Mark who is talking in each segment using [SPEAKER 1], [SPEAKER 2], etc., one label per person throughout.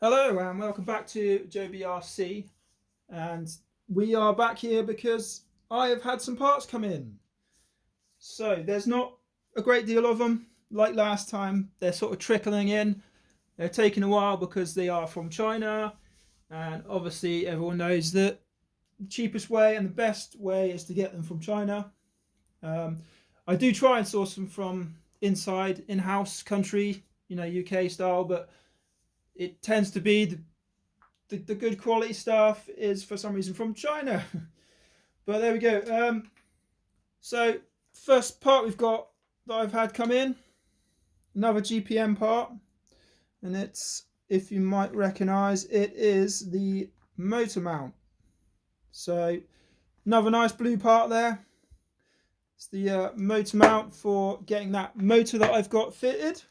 [SPEAKER 1] Hello and welcome back to Joe BRC, and we are back here because I have had some parts come in. So there's not a great deal of them like last time. They're sort of trickling in. They're taking a while because they are from China, and obviously everyone knows that the cheapest way and the best way is to get them from China. I do try and source them from inside, in-house country, UK style, but it tends to be the good quality stuff is for some reason from China. But there we go. So first part we've got that I've had come in, another GPM part, and it's, if you might recognize, it is the motor mount. So another nice blue part there. It's the motor mount for getting that motor that I've got fitted.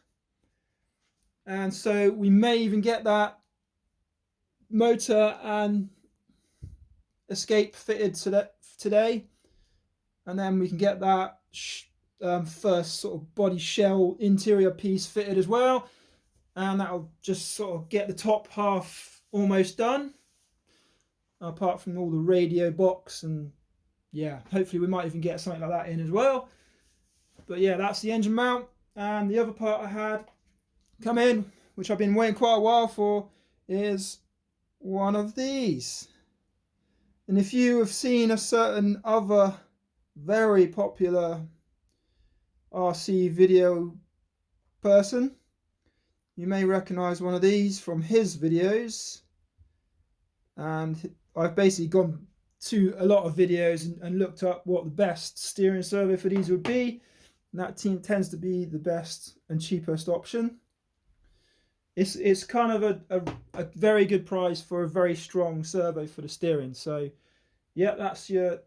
[SPEAKER 1] And so we may even get that motor and escape fitted today, and then we can get that first sort of body shell interior piece fitted as well, and that'll just sort of get the top half almost done, apart from all the radio box, and yeah, hopefully we might even get something like that in as well. But yeah, that's the engine mount. And the other part I had come in, which I've been waiting quite a while for, is one of these. And if you have seen a certain other very popular RC video person, you may recognize one of these from his videos. And I've basically gone to a lot of videos and looked up what the best steering servo for these would be, and that tends to be the best and cheapest option. It's kind of a very good price for a very strong servo for the steering. So yeah, that's your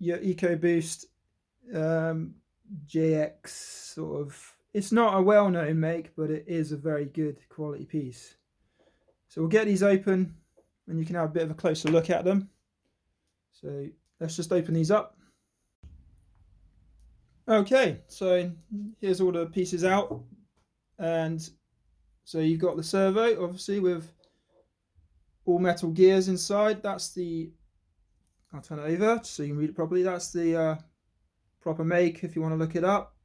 [SPEAKER 1] EcoBoost JX sort of. It's not a well-known make, but it is a very good quality piece. So we'll get these open and you can have a bit of a closer look at them. So let's just open these up. Okay, so here's all the pieces out, and so you've got the servo, obviously, with all metal gears inside. That's the, I'll turn it over so you can read it properly. That's the proper make if you want to look it up.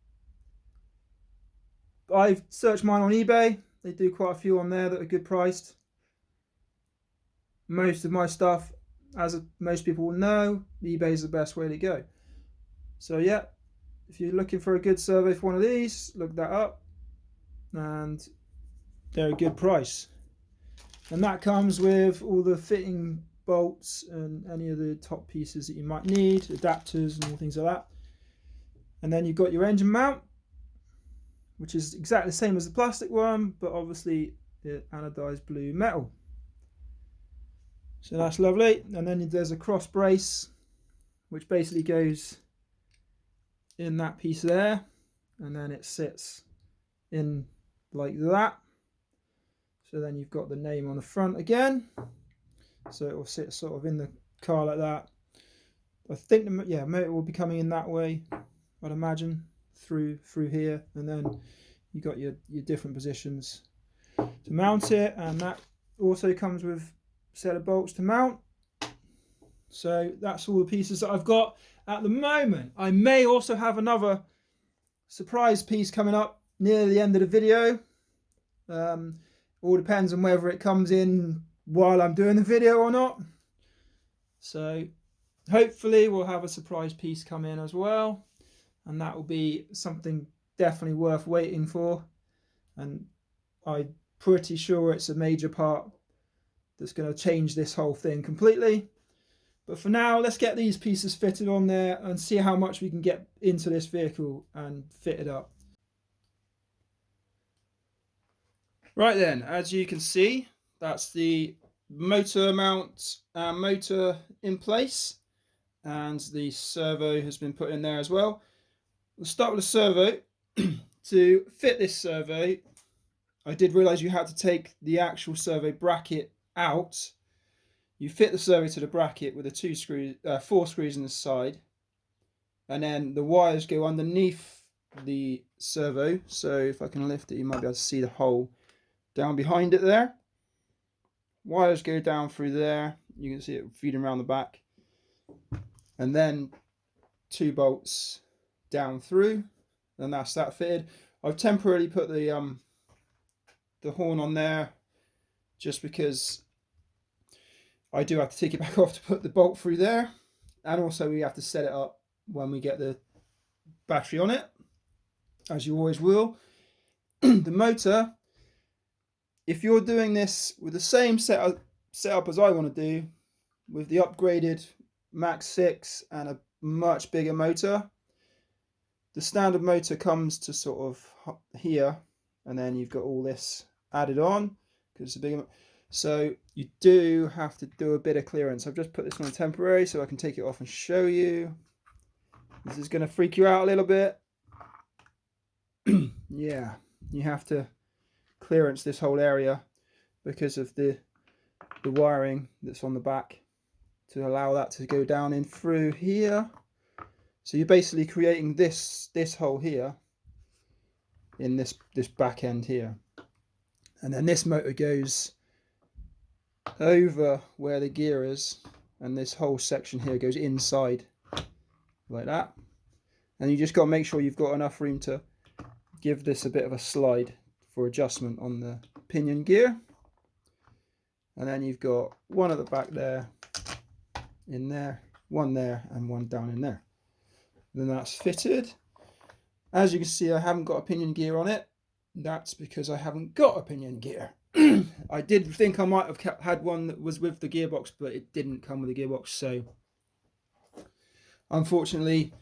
[SPEAKER 1] I've searched mine on eBay. They do quite a few on there that are good priced. Most of my stuff, as most people will know, eBay is the best way to go. So yeah, if you're looking for a good servo for one of these, look that up, and they're a good price. And that comes with all the fitting bolts and any of the top pieces that you might need, adapters and all things like that. And then you've got your engine mount, which is exactly the same as the plastic one, but obviously anodized blue metal. So that's lovely. And then there's a cross brace, which basically goes in that piece there, and then it sits in like that. So then you've got the name on the front again, so it will sit sort of in the car like that. I think the motor will be coming in that way, I'd imagine, through here, and then you got your different positions to mount it, and that also comes with a set of bolts to mount. So that's all the pieces that I've got at the moment. I may also have another surprise piece coming up near the end of the video. All depends on whether it comes in while I'm doing the video or not. So hopefully we'll have a surprise piece come in as well, and that will be something definitely worth waiting for, and I'm pretty sure it's a major part that's going to change this whole thing completely. But for now, let's get these pieces fitted on there and see how much we can get into this vehicle and fit it up. Right then, as you can see, that's the motor mount and motor in place, and the servo has been put in there as well. We'll start with the servo. To fit this servo, I did realise you had to take the actual servo bracket out. You fit the servo to the bracket with the 4 screws in the side, and then the wires go underneath the servo. So if I can lift it, you might be able to see the hole down behind it there. wires go down through there. You can see it feeding around the back, and then 2 bolts down through, and that's that fitted. I've temporarily put the horn on there just because I do have to take it back off to put the bolt through there, and also we have to set it up when we get the battery on it, as you always will. The motor, if you're doing this with the same setup as I want to do, with the upgraded Max 6 and a much bigger motor, the standard motor comes to sort of here, and then you've got all this added on because it's a bigger. So you do have to do a bit of clearance. I've just put this on temporary so I can take it off and show you. This is going to freak you out a little bit. Yeah, you have to clearance this whole area because of the wiring that's on the back to allow that to go down in through here. So you're basically creating this hole here in this back end here, and then this motor goes over where the gear is, and this whole section here goes inside like that, and you just got to make sure you've got enough room to give this a bit of a slide for adjustment on the pinion gear. And then you've got one at the back there, in there, one there, and one down in there. Then that's fitted. As you can see, I haven't got a pinion gear on it. That's because I haven't got a pinion gear. I did think I might have had one that was with the gearbox, but it didn't come with a gearbox, so unfortunately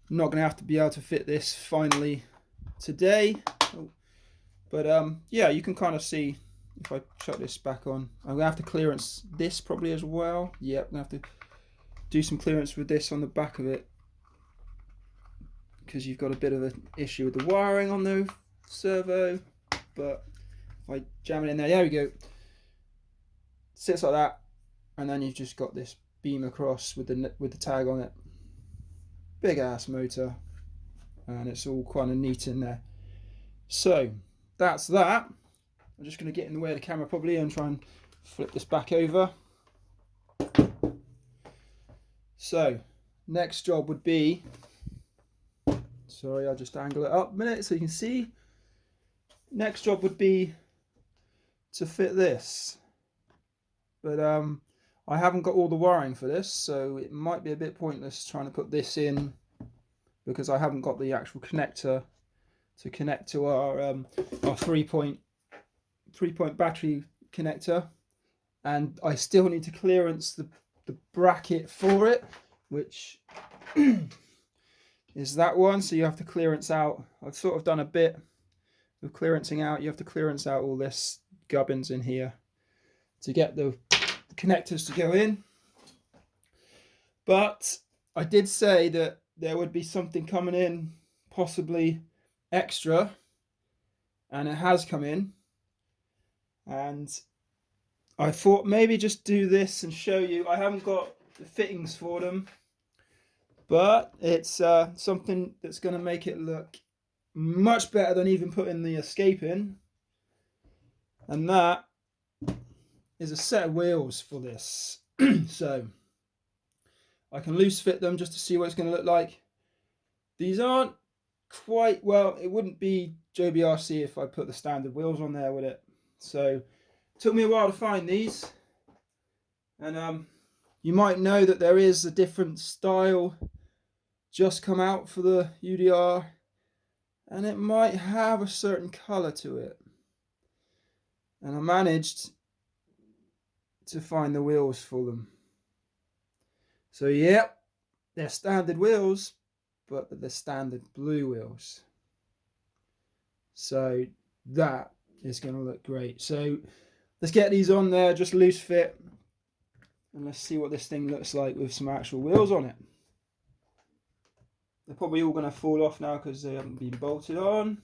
[SPEAKER 1] I'm not going to have to be able to fit this finally today. But yeah, you can kind of see if I shut this back on. I'm going to have to clearance this probably as well. Yep, I'm going to have to do some clearance with this on the back of it, because you've got a bit of an issue with the wiring on the servo. But if I jam it in there we go. Sits like that, and then you've just got this beam across with the tag on it. Big ass motor, and it's all kind of neat in there. So that's that. I'm just going to get in the way of the camera probably and try and flip this back over. So next job would be, sorry, I'll just angle it up a minute so you can see. Next job would be to fit this, but I haven't got all the wiring for this, so it might be a bit pointless trying to put this in because I haven't got the actual connector to connect to our 3-point battery connector, and I still need to clearance the bracket for it, which is that one. So you have to clearance out. I've sort of done a bit of clearancing out. You have to clearance out all this gubbins in here to get the connectors to go in. But I did say that there would be something coming in, possibly extra, and it has come in. And I thought maybe just do this and show you. I haven't got the fittings for them, but it's something that's going to make it look much better than even putting the escape in. And that is a set of wheels for this. So I can loose fit them just to see what it's going to look like. These aren't quite, well, it wouldn't be JBRC if I put the standard wheels on there, would it? So it took me a while to find these, and you might know that there is a different style just come out for the UDR, and it might have a certain color to it, and I managed to find the wheels for them. So yep, they're standard wheels, but they're standard blue wheels. So that is going to look great. So let's get these on there, just loose fit, and let's see what this thing looks like with some actual wheels on it. They're probably all going to fall off now because they haven't been bolted on.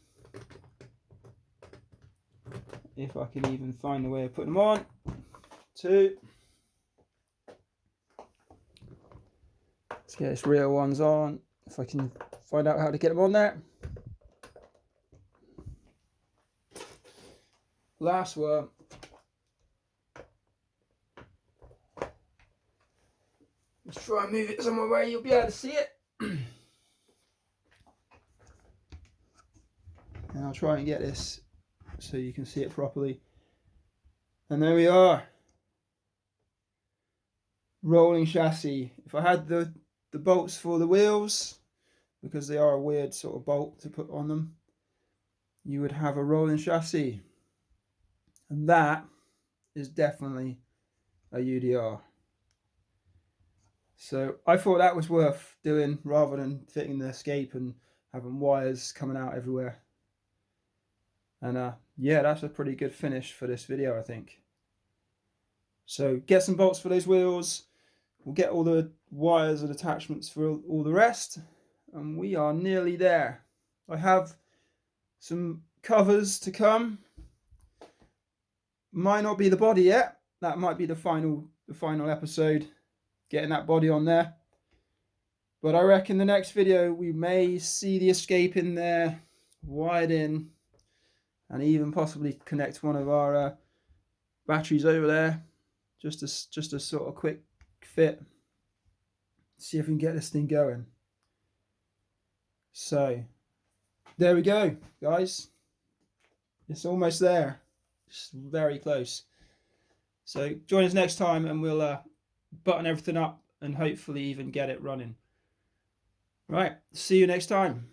[SPEAKER 1] If I can even find a way of putting them on. 2. Let's get this rear ones on, if I can find out how to get them on there. Last one. Let's try and move it somewhere where you'll be able to see it. And I'll try and get this so you can see it properly. And there we are. Rolling chassis. If I had the bolts for the wheels, because they are a weird sort of bolt to put on them, you would have a rolling chassis. And that is definitely a UDR. So I thought that was worth doing rather than fitting the escape and having wires coming out everywhere. And yeah, that's a pretty good finish for this video, I think. So get some bolts for those wheels. We'll get all the wires and attachments for all the rest. And we are nearly there. I have some covers to come. Might not be the body yet. That might be the final episode, getting that body on there. But I reckon the next video we may see the escape in there, wired in, and even possibly connect one of our batteries over there. Just a sort of quick fit. See if we can get this thing going. So there we go, guys. It's almost there. It's very close. So join us next time and we'll button everything up and hopefully even get it running. Right, see you next time.